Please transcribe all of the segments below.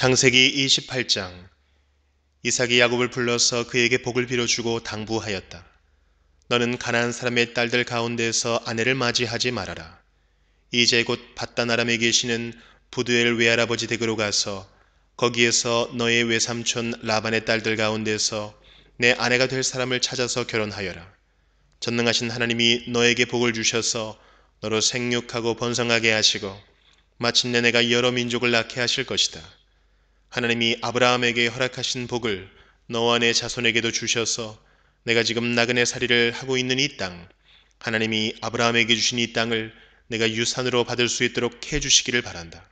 창세기 28장. 이삭이 야곱을 불러서 그에게 복을 빌어주고 당부하였다. 너는 가나안 사람의 딸들 가운데서 아내를 맞이하지 말아라. 이제 곧 밧단 아람에 계시는 부두엘 외할아버지 댁으로 가서 거기에서 너의 외삼촌 라반의 딸들 가운데서 내 아내가 될 사람을 찾아서 결혼하여라. 전능하신 하나님이 너에게 복을 주셔서 너로 생육하고 번성하게 하시고 마침내 내가 여러 민족을 낳게 하실 것이다. 하나님이 아브라함에게 허락하신 복을 너와 내 자손에게도 주셔서 내가 지금 나그네 살이를 하고 있는 이 땅, 하나님이 아브라함에게 주신 이 땅을 내가 유산으로 받을 수 있도록 해주시기를 바란다.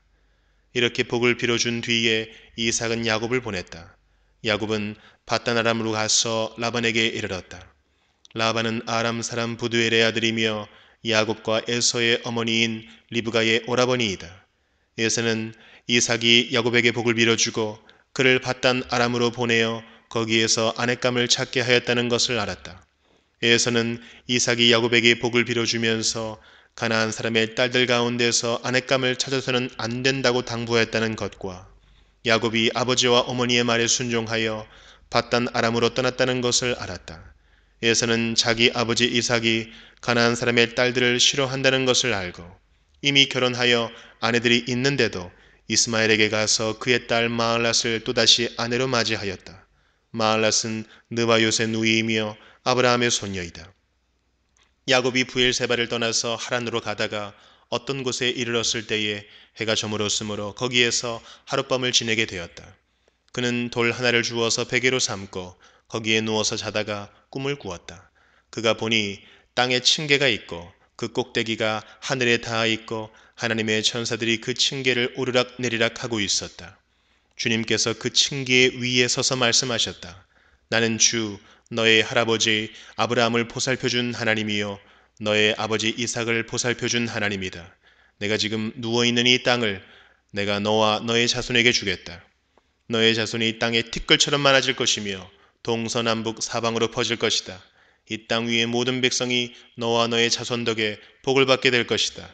이렇게 복을 빌어준 뒤에 이삭은 야곱을 보냈다. 야곱은 밧단 아람으로 가서 라반에게 이르렀다. 라반은 아람 사람 부두엘의 아들이며 야곱과 에서의 어머니인 리브가의 오라버니이다. 에서는 이삭이 야곱에게 복을 빌어주고 그를 밧단 아람으로 보내어 거기에서 아내감을 찾게 하였다는 것을 알았다. 에서는 이삭이 야곱에게 복을 빌어주면서 가나안 사람의 딸들 가운데서 아내감을 찾아서는 안 된다고 당부했다는 것과 야곱이 아버지와 어머니의 말에 순종하여 밧단 아람으로 떠났다는 것을 알았다. 에서는 자기 아버지 이삭이 가나안 사람의 딸들을 싫어한다는 것을 알고 이미 결혼하여 아내들이 있는데도 이스마엘에게 가서 그의 딸 마을랏을 또다시 아내로 맞이하였다. 마을랏은 느바요의 누이이며 아브라함의 손녀이다. 야곱이 브엘세바를 떠나서 하란으로 가다가 어떤 곳에 이르렀을 때에 해가 저물었으므로 거기에서 하룻밤을 지내게 되었다. 그는 돌 하나를 주워서 베개로 삼고 거기에 누워서 자다가 꿈을 꾸었다. 그가 보니 땅에 층계가 있고 그 꼭대기가 하늘에 닿아 있고 하나님의 천사들이 그 층계를 오르락 내리락 하고 있었다. 주님께서 그 층계 위에 서서 말씀하셨다. 나는 주 너의 할아버지 아브라함을 보살펴준 하나님이요 너의 아버지 이삭을 보살펴준 하나님이다. 내가 지금 누워있는 이 땅을 내가 너와 너의 자손에게 주겠다. 너의 자손이 땅의 티끌처럼 많아질 것이며 동서남북 사방으로 퍼질 것이다. 이 땅 위의 모든 백성이 너와 너의 자손 덕에 복을 받게 될 것이다.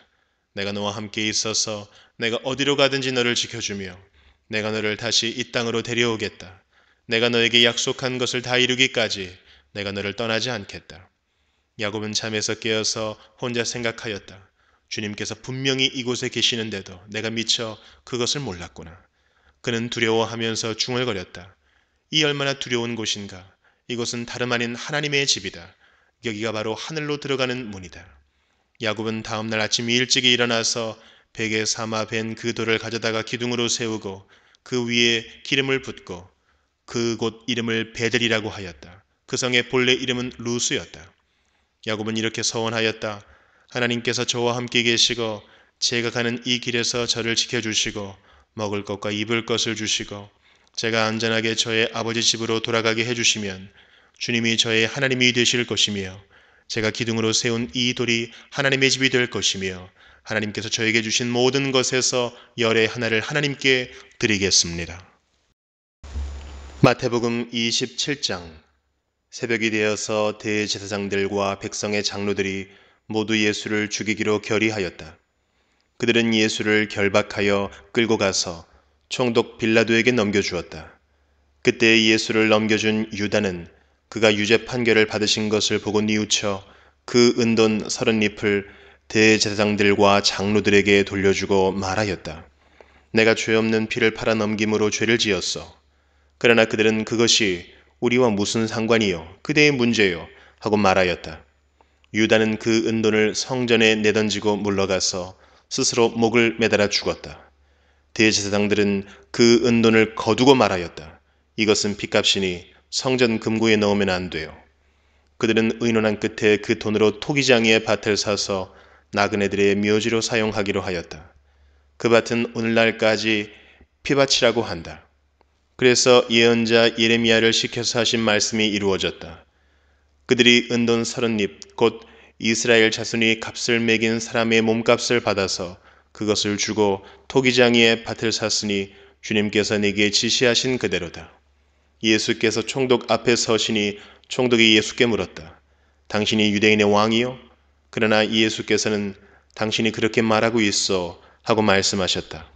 내가 너와 함께 있어서 내가 어디로 가든지 너를 지켜주며 내가 너를 다시 이 땅으로 데려오겠다. 내가 너에게 약속한 것을 다 이루기까지 내가 너를 떠나지 않겠다. 야곱은 잠에서 깨어서 혼자 생각하였다. 주님께서 분명히 이곳에 계시는데도 내가 미처 그것을 몰랐구나. 그는 두려워하면서 중얼거렸다. 이 얼마나 두려운 곳인가. 이곳은 다름 아닌 하나님의 집이다. 여기가 바로 하늘로 들어가는 문이다. 야곱은 다음날 아침 일찍이 일어나서 베개 삼아 벤 그 돌을 가져다가 기둥으로 세우고 그 위에 기름을 붓고 그곳 이름을 베델이라고 하였다. 그 성의 본래 이름은 루스였다. 야곱은 이렇게 서원하였다. 하나님께서 저와 함께 계시고 제가 가는 이 길에서 저를 지켜주시고 먹을 것과 입을 것을 주시고 제가 안전하게 저의 아버지 집으로 돌아가게 해주시면 주님이 저의 하나님이 되실 것이며 제가 기둥으로 세운 이 돌이 하나님의 집이 될 것이며 하나님께서 저에게 주신 모든 것에서 열의 하나를 하나님께 드리겠습니다. 마태복음 27장. 새벽이 되어서 대제사장들과 백성의 장로들이 모두 예수를 죽이기로 결의하였다. 그들은 예수를 결박하여 끌고 가서 총독 빌라도에게 넘겨주었다. 그때 예수를 넘겨준 유다는 그가 유죄 판결을 받으신 것을 보고 뉘우쳐 그 은돈 30립을 대제사장들과 장로들에게 돌려주고 말하였다. 내가 죄 없는 피를 팔아 넘김으로 죄를 지었어. 그러나 그들은 그것이 우리와 무슨 상관이요 그대의 문제요 하고 말하였다. 유다는 그 은돈을 성전에 내던지고 물러가서 스스로 목을 매달아 죽었다. 대제사장들은 그 은돈을 거두고 말하였다. 이것은 핏값이니 성전 금고에 넣으면 안 돼요. 그들은 의논한 끝에 그 돈으로 토기장이의 밭을 사서 나그네들의 묘지로 사용하기로 하였다. 그 밭은 오늘날까지 피밭이라고 한다. 그래서 예언자 예레미야를 시켜서 하신 말씀이 이루어졌다. 그들이 은돈 30립 곧 이스라엘 자손이 값을 매긴 사람의 몸값을 받아서 그것을 주고 토기장이의 밭을 샀으니 주님께서 내게 지시하신 그대로다. 예수께서 총독 앞에 서시니 총독이 예수께 물었다. 당신이 유대인의 왕이요? 그러나 예수께서는 당신이 그렇게 말하고 있어 하고 말씀하셨다.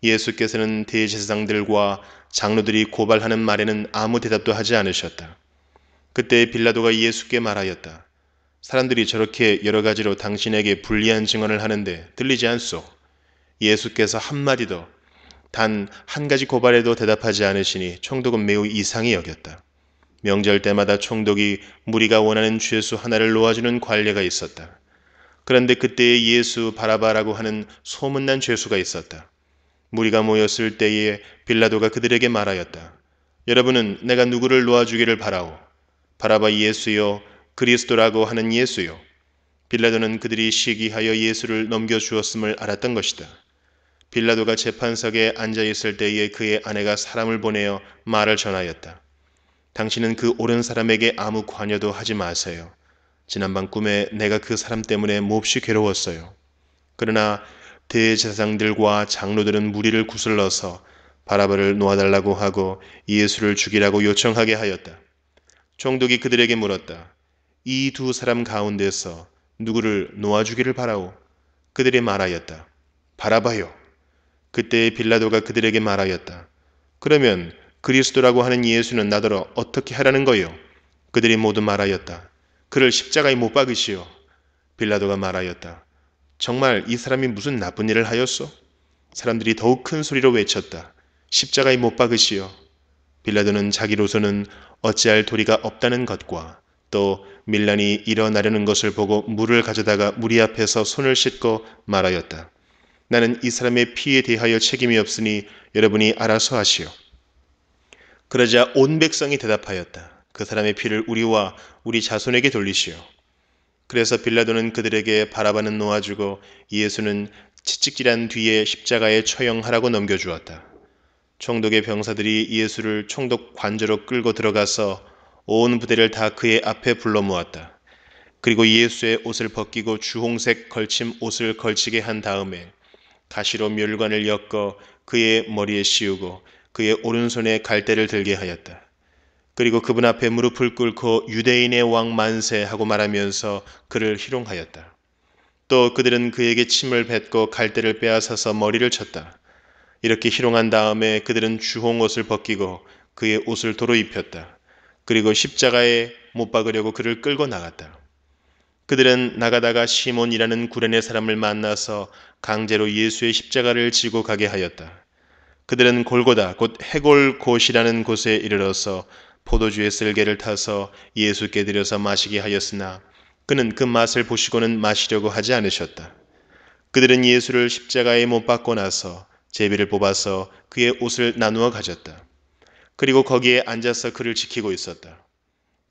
예수께서는 대제사장들과 장로들이 고발하는 말에는 아무 대답도 하지 않으셨다. 그때 빌라도가 예수께 말하였다. 사람들이 저렇게 여러 가지로 당신에게 불리한 증언을 하는데 들리지 않소? 예수께서 한마디도 단 한 가지 고발에도 대답하지 않으시니 총독은 매우 이상히 여겼다. 명절 때마다 총독이 무리가 원하는 죄수 하나를 놓아주는 관례가 있었다. 그런데 그때에 예수 바라바라고 하는 소문난 죄수가 있었다. 무리가 모였을 때에 빌라도가 그들에게 말하였다. 여러분은 내가 누구를 놓아주기를 바라오? 바라바 예수요, 그리스도라고 하는 예수요. 빌라도는 그들이 시기하여 예수를 넘겨주었음을 알았던 것이다. 빌라도가 재판석에 앉아있을 때에 그의 아내가 사람을 보내어 말을 전하였다. 당신은 그 옳은 사람에게 아무 관여도 하지 마세요. 지난밤 꿈에 내가 그 사람 때문에 몹시 괴로웠어요. 그러나 대제사장들과 장로들은 무리를 구슬러서 바라바를 놓아달라고 하고 예수를 죽이라고 요청하게 하였다. 총독이 그들에게 물었다. 이 두 사람 가운데서 누구를 놓아주기를 바라오? 그들이 말하였다. 바라바요. 그때 빌라도가 그들에게 말하였다. 그러면 그리스도라고 하는 예수는 나더러 어떻게 하라는 거요? 그들이 모두 말하였다. 그를 십자가에 못 박으시오. 빌라도가 말하였다. 정말 이 사람이 무슨 나쁜 일을 하였소? 사람들이 더욱 큰 소리로 외쳤다. 십자가에 못 박으시오. 빌라도는 자기로서는 어찌할 도리가 없다는 것과 또 밀란이 일어나려는 것을 보고 물을 가져다가 무리 앞에서 손을 씻고 말하였다. 나는 이 사람의 피에 대하여 책임이 없으니 여러분이 알아서 하시오. 그러자 온 백성이 대답하였다. 그 사람의 피를 우리와 우리 자손에게 돌리시오. 그래서 빌라도는 그들에게 바라바는 놓아주고 예수는 채찍질한 뒤에 십자가에 처형하라고 넘겨주었다. 총독의 병사들이 예수를 총독 관저로 끌고 들어가서 온 부대를 다 그의 앞에 불러 모았다. 그리고 예수의 옷을 벗기고 주홍색 걸침 옷을 걸치게 한 다음에 가시로 멸관을 엮어 그의 머리에 씌우고 그의 오른손에 갈대를 들게 하였다. 그리고 그분 앞에 무릎을 꿇고 유대인의 왕 만세 하고 말하면서 그를 희롱하였다. 또 그들은 그에게 침을 뱉고 갈대를 빼앗아서 머리를 쳤다. 이렇게 희롱한 다음에 그들은 주홍옷을 벗기고 그의 옷을 도로 입혔다. 그리고 십자가에 못 박으려고 그를 끌고 나갔다. 그들은 나가다가 시몬이라는 구레네 사람을 만나서 강제로 예수의 십자가를 지고 가게 하였다. 그들은 골고다 곧 해골곳이라는 곳에 이르러서 포도주의 쓸개를 타서 예수께 드려서 마시게 하였으나 그는 그 맛을 보시고는 마시려고 하지 않으셨다. 그들은 예수를 십자가에 못 박고 나서 제비를 뽑아서 그의 옷을 나누어 가졌다. 그리고 거기에 앉아서 그를 지키고 있었다.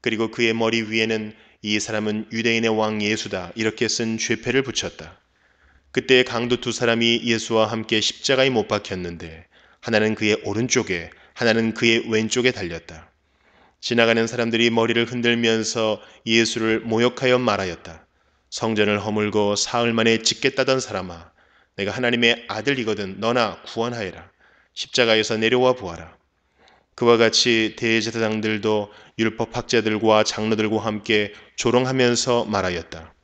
그리고 그의 머리 위에는 이 사람은 유대인의 왕 예수다 이렇게 쓴 죄패를 붙였다. 그때 강도 두 사람이 예수와 함께 십자가에 못 박혔는데 하나는 그의 오른쪽에 하나는 그의 왼쪽에 달렸다. 지나가는 사람들이 머리를 흔들면서 예수를 모욕하여 말하였다. 성전을 허물고 사흘 만에 짓겠다던 사람아, 내가 하나님의 아들이거든 너나 구원하여라. 십자가에서 내려와 보아라. 그와 같이 대제사장들도 율법학자들과 장로들과 함께 조롱하면서 말하였다.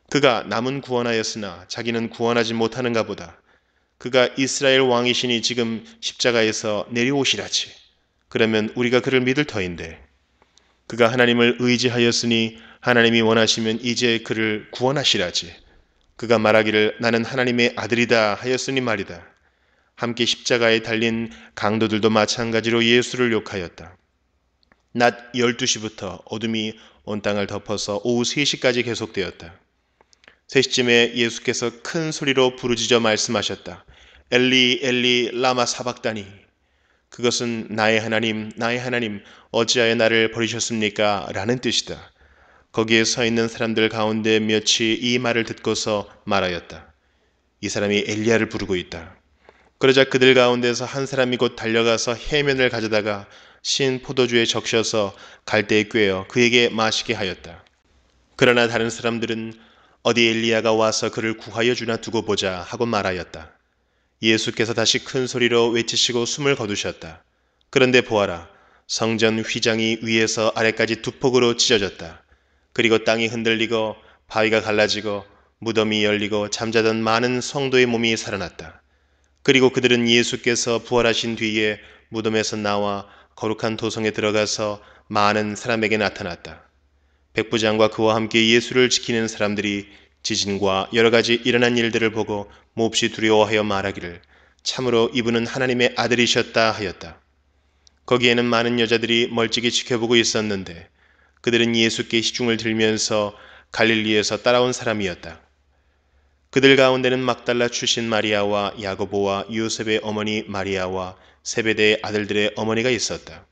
그가 남은 구원하였으나 자기는 구원하지 못하는가 보다. 그가 이스라엘 왕이시니 지금 십자가에서 내려오시라지. 그러면 우리가 그를 믿을 터인데. 그가 하나님을 의지하였으니 하나님이 원하시면 이제 그를 구원하시라지. 그가 말하기를 나는 하나님의 아들이다 하였으니 말이다. 함께 십자가에 달린 강도들도 마찬가지로 예수를 욕하였다. 낮 12시부터 어둠이 온 땅을 덮어서 오후 3시까지 계속되었다. 3시쯤에 예수께서 큰 소리로 부르짖어 말씀하셨다. 엘리 엘리 라마 사박다니. 그것은 나의 하나님 어찌하여 나를 버리셨습니까? 라는 뜻이다. 거기에 서 있는 사람들 가운데 몇이 이 말을 듣고서 말하였다. 이 사람이 엘리야를 부르고 있다. 그러자 그들 가운데서 한 사람이 곧 달려가서 해면을 가져다가 신 포도주에 적셔서 갈대에 꿰어 그에게 마시게 하였다. 그러나 다른 사람들은 어디 엘리야가 와서 그를 구하여 주나 두고 보자 하고 말하였다. 예수께서 다시 큰 소리로 외치시고 숨을 거두셨다. 그런데 보아라, 성전 휘장이 위에서 아래까지 두 폭으로 찢어졌다. 그리고 땅이 흔들리고 바위가 갈라지고 무덤이 열리고 잠자던 많은 성도의 몸이 살아났다. 그리고 그들은 예수께서 부활하신 뒤에 무덤에서 나와 거룩한 도성에 들어가서 많은 사람에게 나타났다. 백부장과 그와 함께 예수를 지키는 사람들이 지진과 여러 가지 일어난 일들을 보고 몹시 두려워하여 말하기를 참으로 이분은 하나님의 아들이셨다 하였다. 거기에는 많은 여자들이 멀찍이 지켜보고 있었는데 그들은 예수께 시중을 들면서 갈릴리에서 따라온 사람이었다. 그들 가운데는 막달라 출신 마리아와 야고보와 요셉의 어머니 마리아와 세베대의 아들들의 어머니가 있었다.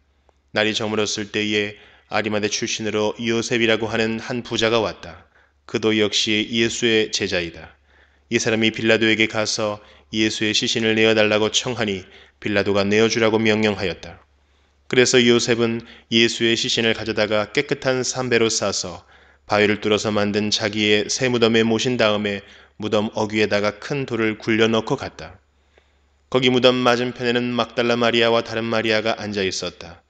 날이 저물었을 때에 아리마대 출신으로 요셉이라고 하는 한 부자가 왔다. 그도 역시 예수의 제자이다. 이 사람이 빌라도에게 가서 예수의 시신을 내어달라고 청하니 빌라도가 내어주라고 명령하였다. 그래서 요셉은 예수의 시신을 가져다가 깨끗한 삼배로 싸서 바위를 뚫어서 만든 자기의 새 무덤에 모신 다음에 무덤 어귀에다가 큰 돌을 굴려 넣고 갔다. 거기 무덤 맞은편에는 막달라 마리아와 다른 마리아가 앉아 있었다.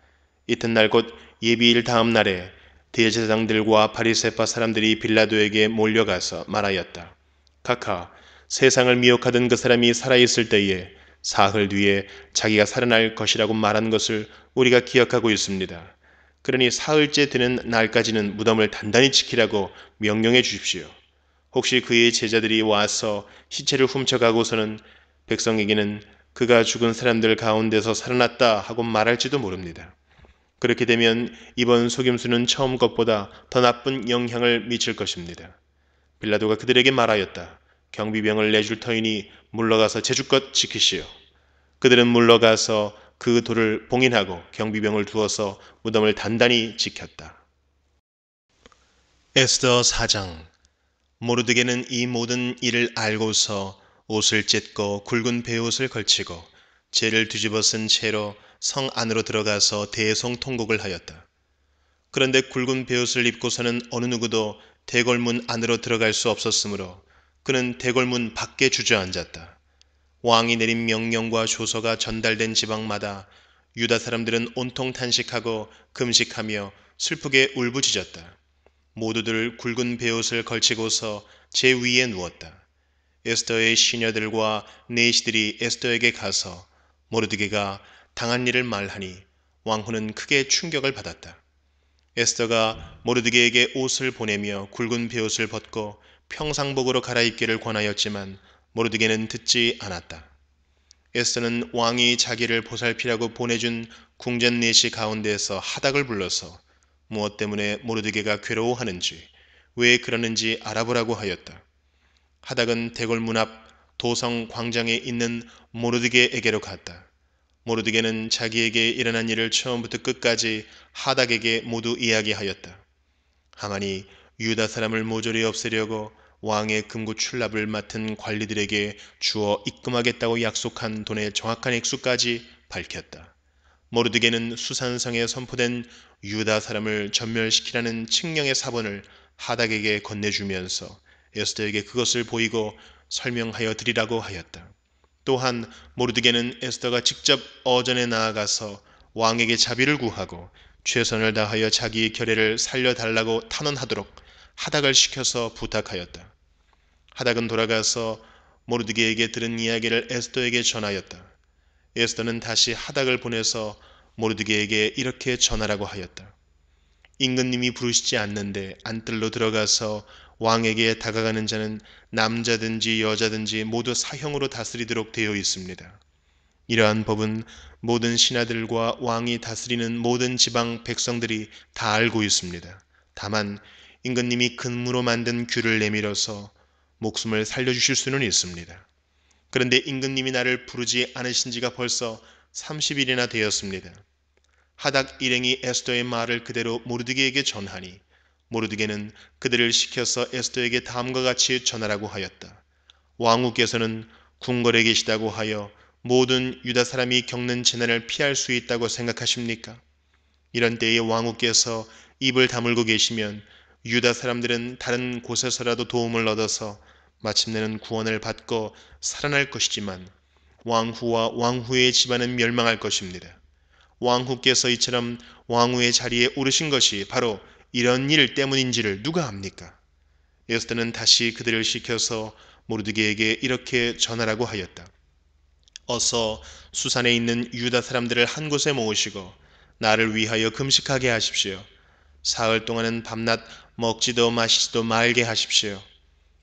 이튿날 곧 예비일 다음 날에 대제사장들과 바리새파 사람들이 빌라도에게 몰려가서 말하였다. 카카, 세상을 미혹하던 그 사람이 살아있을 때에 사흘 뒤에 자기가 살아날 것이라고 말한 것을 우리가 기억하고 있습니다. 그러니 사흘째 되는 날까지는 무덤을 단단히 지키라고 명령해 주십시오. 혹시 그의 제자들이 와서 시체를 훔쳐가고서는 백성에게는 그가 죽은 사람들 가운데서 살아났다 하고 말할지도 모릅니다. 그렇게 되면 이번 속임수는 처음 것보다 더 나쁜 영향을 미칠 것입니다. 빌라도가 그들에게 말하였다. 경비병을 내줄 터이니 물러가서 제주껏 지키시오. 그들은 물러가서 그 돌을 봉인하고 경비병을 두어서 무덤을 단단히 지켰다. 에스더 4장. 모르드게는 이 모든 일을 알고서 옷을 찢고 굵은 베옷을 걸치고 죄를 뒤집어 쓴 채로 성 안으로 들어가서 대성통곡을 하였다. 그런데 굵은 베옷을 입고서는 어느 누구도 대궐문 안으로 들어갈 수 없었으므로 그는 대궐문 밖에 주저앉았다. 왕이 내린 명령과 조서가 전달된 지방마다 유다 사람들은 온통 탄식하고 금식하며 슬프게 울부짖었다. 모두들 굵은 베옷을 걸치고서 제 위에 누웠다. 에스더의 시녀들과 내시들이 에스더에게 가서 모르드게가 당한 일을 말하니 왕후는 크게 충격을 받았다. 에스더가 모르드게에게 옷을 보내며 굵은 베옷을 벗고 평상복으로 갈아입기를 권하였지만 모르드게는 듣지 않았다. 에스더는 왕이 자기를 보살피라고 보내준 궁전 내시 가운데에서 하닥을 불러서 무엇 때문에 모르드게가 괴로워하는지 왜 그러는지 알아보라고 하였다. 하닥은 대궐문 앞 도성 광장에 있는 모르드게에게로 갔다. 모르드게는 자기에게 일어난 일을 처음부터 끝까지 하닥에게 모두 이야기하였다. 하만이 유다 사람을 모조리 없애려고 왕의 금고 출납을 맡은 관리들에게 주어 입금하겠다고 약속한 돈의 정확한 액수까지 밝혔다. 모르드게는 수산성에 선포된 유다 사람을 전멸시키라는 칙령의 사본을 하닥에게 건네주면서 에스더에게 그것을 보이고 설명하여 드리라고 하였다. 또한 모르드게는 에스더가 직접 어전에 나아가서 왕에게 자비를 구하고 최선을 다하여 자기의 결례를 살려달라고 탄원하도록 하닥을 시켜서 부탁하였다. 하닥은 돌아가서 모르드게에게 들은 이야기를 에스더에게 전하였다. 에스더는 다시 하닥을 보내서 모르드게에게 이렇게 전하라고 하였다. 임금님이 부르시지 않는데 안뜰로 들어가서 왕에게 다가가는 자는 남자든지 여자든지 모두 사형으로 다스리도록 되어 있습니다. 이러한 법은 모든 신하들과 왕이 다스리는 모든 지방 백성들이 다 알고 있습니다. 다만 임금님이 금으로 만든 규를 내밀어서 목숨을 살려주실 수는 있습니다. 그런데 임금님이 나를 부르지 않으신 지가 벌써 30일이나 되었습니다. 하닥 일행이 에스더의 말을 그대로 모르드게에게 전하니 모르드게는 그들을 시켜서 에스더에게 다음과 같이 전하라고 하였다. 왕후께서는 궁궐에 계시다고 하여 모든 유다 사람이 겪는 재난을 피할 수 있다고 생각하십니까? 이런 때에 왕후께서 입을 다물고 계시면 유다 사람들은 다른 곳에서라도 도움을 얻어서 마침내는 구원을 받고 살아날 것이지만 왕후와 왕후의 집안은 멸망할 것입니다. 왕후께서 이처럼 왕후의 자리에 오르신 것이 바로 이런 일 때문인지를 누가 압니까? 에스더는 다시 그들을 시켜서 모르드게에게 이렇게 전하라고 하였다. 어서 수산에 있는 유다 사람들을 한 곳에 모으시고 나를 위하여 금식하게 하십시오. 사흘 동안은 밤낮 먹지도 마시지도 말게 하십시오.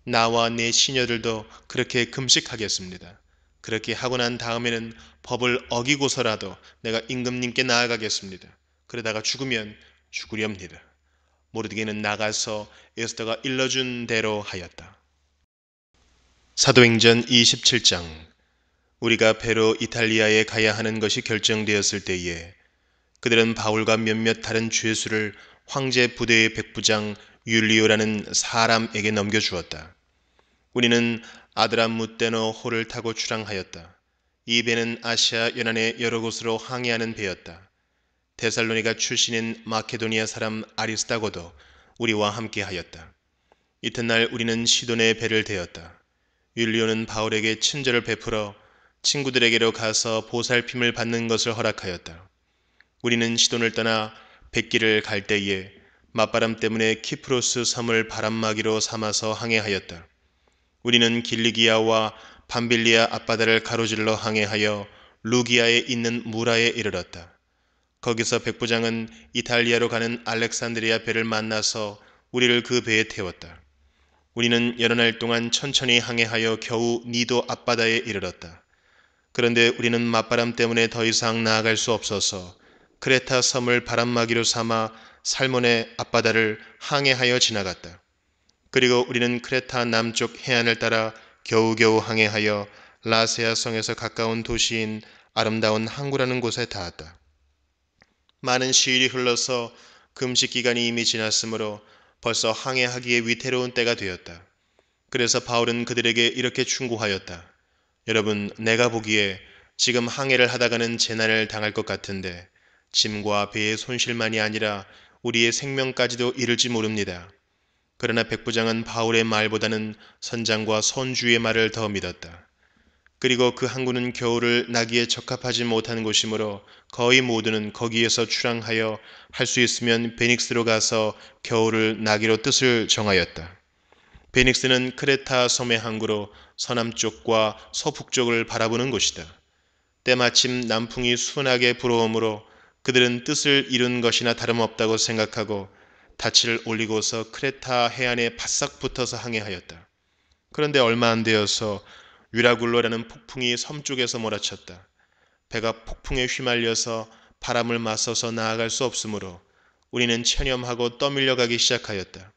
나와 내 시녀들도 그렇게 금식하겠습니다. 그렇게 하고 난 다음에는 법을 어기고서라도 내가 임금님께 나아가겠습니다. 그러다가 죽으면 죽으렵니다. 모르드게는 나가서 에스더가 일러준 대로 하였다. 사도행전 27장. 우리가 배로 이탈리아에 가야 하는 것이 결정되었을 때에 그들은 바울과 몇몇 다른 죄수를 황제 부대의 백부장 율리오라는 사람에게 넘겨주었다. 우리는 아드람무테노 호를 타고 출항하였다. 이 배는 아시아 연안의 여러 곳으로 항해하는 배였다. 데살로니가 출신인 마케도니아 사람 아리스다고도 우리와 함께 하였다. 이튿날 우리는 시돈의 배를 대었다. 율리오는 바울에게 친절을 베풀어 친구들에게로 가서 보살핌을 받는 것을 허락하였다. 우리는 시돈을 떠나 백기를 갈 때에 맞바람 때문에 키프로스 섬을 바람막이로 삼아서 항해하였다. 우리는 길리기아와 밤빌리아 앞바다를 가로질러 항해하여 루기아에 있는 무라에 이르렀다. 거기서 백부장은 이탈리아로 가는 알렉산드리아 배를 만나서 우리를 그 배에 태웠다. 우리는 여러 날 동안 천천히 항해하여 겨우 니도 앞바다에 이르렀다. 그런데 우리는 맞바람 때문에 더 이상 나아갈 수 없어서 크레타 섬을 바람막이로 삼아 살몬의 앞바다를 항해하여 지나갔다. 그리고 우리는 크레타 남쪽 해안을 따라 겨우겨우 항해하여 라세아 성에서 가까운 도시인 아름다운 항구라는 곳에 닿았다. 많은 시일이 흘러서 금식 기간이 이미 지났으므로 벌써 항해하기에 위태로운 때가 되었다. 그래서 바울은 그들에게 이렇게 충고하였다. 여러분, 내가 보기에 지금 항해를 하다가는 재난을 당할 것 같은데 짐과 배의 손실만이 아니라 우리의 생명까지도 이를지 모릅니다. 그러나 백부장은 바울의 말보다는 선장과 선주의 말을 더 믿었다. 그리고 그 항구는 겨울을 나기에 적합하지 못한 곳이므로 거의 모두는 거기에서 출항하여 할 수 있으면 베닉스로 가서 겨울을 나기로 뜻을 정하였다. 베닉스는 크레타 섬의 항구로 서남쪽과 서북쪽을 바라보는 곳이다. 때마침 남풍이 순하게 불어오므로 그들은 뜻을 이룬 것이나 다름없다고 생각하고 닻을 올리고서 크레타 해안에 바싹 붙어서 항해하였다. 그런데 얼마 안 되어서 유라굴로라는 폭풍이 섬 쪽에서 몰아쳤다. 배가 폭풍에 휘말려서 바람을 맞서서 나아갈 수 없으므로 우리는 체념하고 떠밀려가기 시작하였다.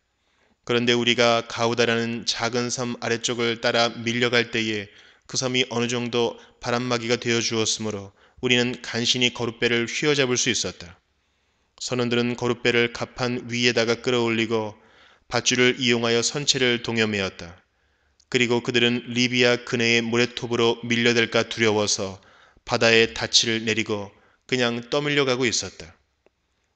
그런데 우리가 가우다라는 작은 섬 아래쪽을 따라 밀려갈 때에 그 섬이 어느 정도 바람막이가 되어 주었으므로 우리는 간신히 거룻배를 휘어잡을 수 있었다. 선원들은 거룻배를 갑판 위에다가 끌어올리고 밧줄을 이용하여 선체를 동여매었다. 그리고 그들은 리비아 근해의 모래톱으로 밀려들까 두려워서 바다에 닻을 내리고 그냥 떠밀려가고 있었다.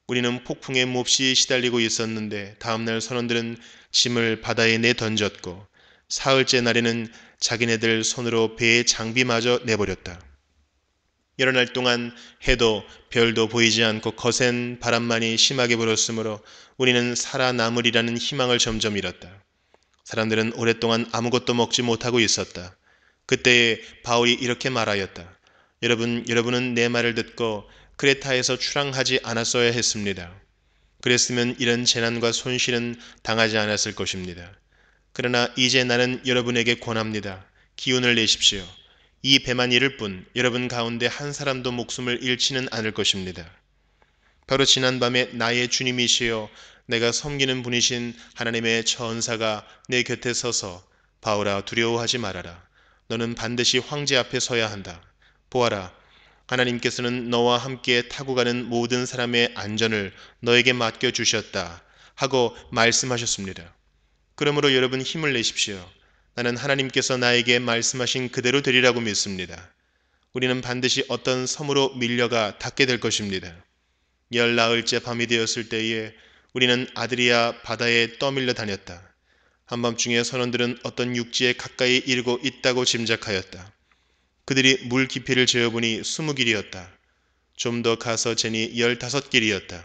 우리는 폭풍에 몹시 시달리고 있었는데 다음날 선원들은 짐을 바다에 내던졌고 사흘째 날에는 자기네들 손으로 배의 장비마저 내버렸다. 여러 날 동안 해도 별도 보이지 않고 거센 바람만이 심하게 불었으므로 우리는 살아남으리라는 희망을 점점 잃었다. 사람들은 오랫동안 아무것도 먹지 못하고 있었다. 그때에 바울이 이렇게 말하였다. 여러분은 내 말을 듣고 크레타에서 출항하지 않았어야 했습니다. 그랬으면 이런 재난과 손실은 당하지 않았을 것입니다. 그러나 이제 나는 여러분에게 권합니다. 기운을 내십시오. 이 배만 잃을 뿐 여러분 가운데 한 사람도 목숨을 잃지는 않을 것입니다. 바로 지난밤에 나의 주님이시여 내가 섬기는 분이신 하나님의 천사가 내 곁에 서서 바울아 두려워하지 말아라. 너는 반드시 황제 앞에 서야 한다. 보아라. 하나님께서는 너와 함께 타고 가는 모든 사람의 안전을 너에게 맡겨주셨다 하고 말씀하셨습니다. 그러므로 여러분 힘을 내십시오. 나는 하나님께서 나에게 말씀하신 그대로 되리라고 믿습니다. 우리는 반드시 어떤 섬으로 밀려가 닿게 될 것입니다. 10나흘째 밤이 되었을 때에 우리는 아드리아 바다에 떠밀려 다녔다. 한밤중에 선원들은 어떤 육지에 가까이 이르고 있다고 짐작하였다. 그들이 물 깊이를 재어보니 20길이었다. 좀 더 가서 재니 15길이었다.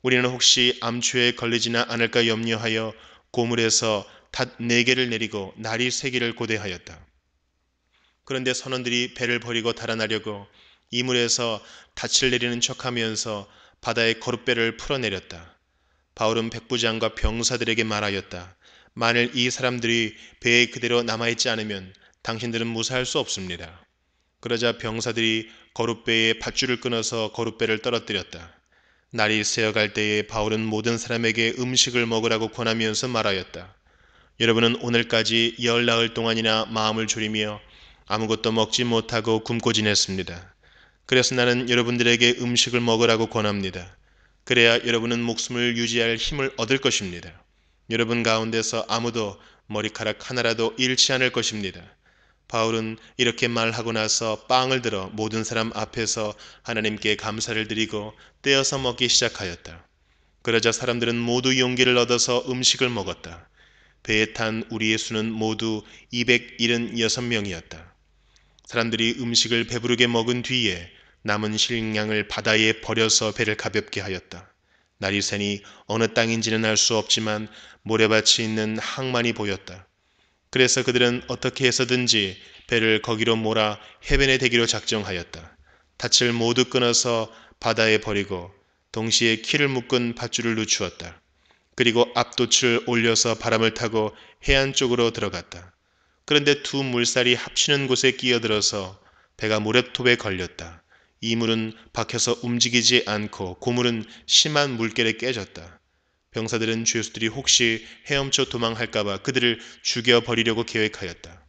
우리는 혹시 암초에 걸리지나 않을까 염려하여 고물에서 닷 4개를 내리고 나리 3개를 고대하였다. 그런데 선원들이 배를 버리고 달아나려고 이물에서 닻을 내리는 척하면서 바다의 거룻배를 풀어내렸다. 바울은 백부장과 병사들에게 말하였다. 만일 이 사람들이 배에 그대로 남아있지 않으면 당신들은 무사할 수 없습니다. 그러자 병사들이 거룻배에 밧줄을 끊어서 거룻배를 떨어뜨렸다. 날이 새어갈 때에 바울은 모든 사람에게 음식을 먹으라고 권하면서 말하였다. 여러분은 오늘까지 열나흘 동안이나 마음을 졸이며 아무것도 먹지 못하고 굶고 지냈습니다. 그래서 나는 여러분들에게 음식을 먹으라고 권합니다. 그래야 여러분은 목숨을 유지할 힘을 얻을 것입니다. 여러분 가운데서 아무도 머리카락 하나라도 잃지 않을 것입니다. 바울은 이렇게 말하고 나서 빵을 들어 모든 사람 앞에서 하나님께 감사를 드리고 떼어서 먹기 시작하였다. 그러자 사람들은 모두 용기를 얻어서 음식을 먹었다. 배에 탄 우리의 수는 모두 276명이었다. 사람들이 음식을 배부르게 먹은 뒤에 남은 식량을 바다에 버려서 배를 가볍게 하였다. 날이 새니 어느 땅인지는 알 수 없지만 모래밭이 있는 항만이 보였다. 그래서 그들은 어떻게 해서든지 배를 거기로 몰아 해변에 대기로 작정하였다. 닻을 모두 끊어서 바다에 버리고 동시에 키를 묶은 밧줄을 늦추었다. 그리고 앞돛을 올려서 바람을 타고 해안 쪽으로 들어갔다. 그런데 두 물살이 합치는 곳에 끼어들어서 배가 모래톱에 걸렸다. 이 물은 박혀서 움직이지 않고 고물은 심한 물결에 깨졌다. 병사들은 죄수들이 혹시 헤엄쳐 도망할까봐 그들을 죽여버리려고 계획하였다.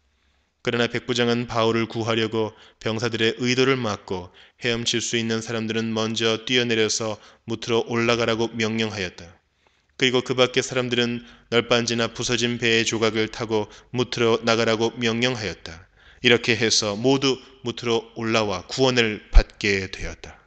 그러나 백부장은 바울을 구하려고 병사들의 의도를 막고 헤엄칠 수 있는 사람들은 먼저 뛰어내려서 무트로 올라가라고 명령하였다. 그리고 그 밖의 사람들은 널빤지나 부서진 배의 조각을 타고 무트로 나가라고 명령하였다. 이렇게 해서 모두 무트로 올라와 구원을 받게 되었다.